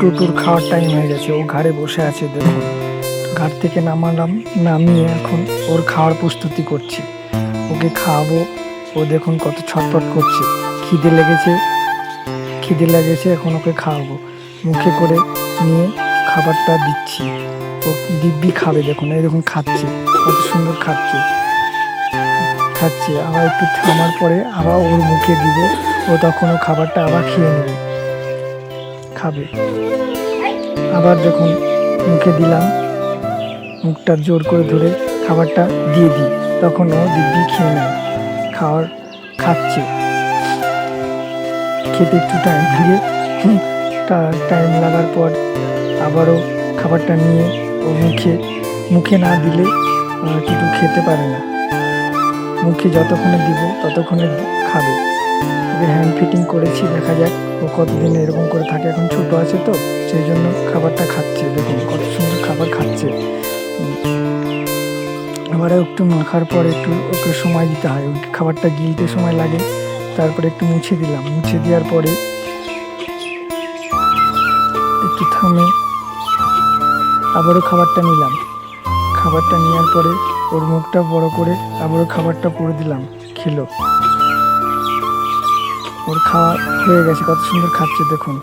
টুটুর খাওয়ার টাইম হয়ে গেছে, ও ঘাড়ে বসে আছে দেখুন। ঘাট থেকে নামালাম, নামিয়ে এখন ওর খাওয়ার প্রস্তুতি করছি, ওকে খাওয়াবো। ও দেখুন কত ছটফট করছে, খিদে লেগেছে, খিদে লেগেছে, এখন ওকে খাওয়াবো। মুখে করে নিয়ে খাবারটা দিচ্ছি, ও দিব্যি খাবে দেখুন, এই দেখুন খাচ্ছে, কত সুন্দর খাচ্ছে খাচ্ছে। আবার একটু থামার পরে আবার ওর মুখে দিব, ও তখন ও খাবারটা আবার খেয়ে নেবে, খাবে। আবার দেখুন মুখে দিলাম, মুখটা জোর করে ধরে খাবারটা দিয়ে দিই, তখন ও দিব্যি খেয়ে নেয়, খাচ্ছে। খেতে একটু টাইম লাগে, টাইম লাগার পর আবারও খাবারটা নিয়ে ও মুখে না দিলে টুটু খেতে পারে না। মুখে যতক্ষণে দিব ততক্ষণে খাবে। ওকে হ্যান্ড ফিটিং করেছি, দেখা যাক ও কতদিন এরকম করে থাকে। এখন ছোট আছে তো, সেই জন্য খাবারটা খাচ্ছে, দেখুন কত সুন্দর খাবার খাচ্ছে। আবারও একটু মাখার পর একটু ওকে সময় দিতে হয়, খাবারটা গিলতে সময় লাগে। তারপরে একটু মুছে দিলাম, মুছে দেওয়ার পরে একটু থামে আবারও খাবারটা নিলাম। খাবারটা নেওয়ার পরে ওর মুখটা বড় করে আবারও খাবারটা পুরো দিলাম, খেলো। ওর খাওয়া হয়ে গেছে, কত সুন্দর খাচ্ছে দেখুন।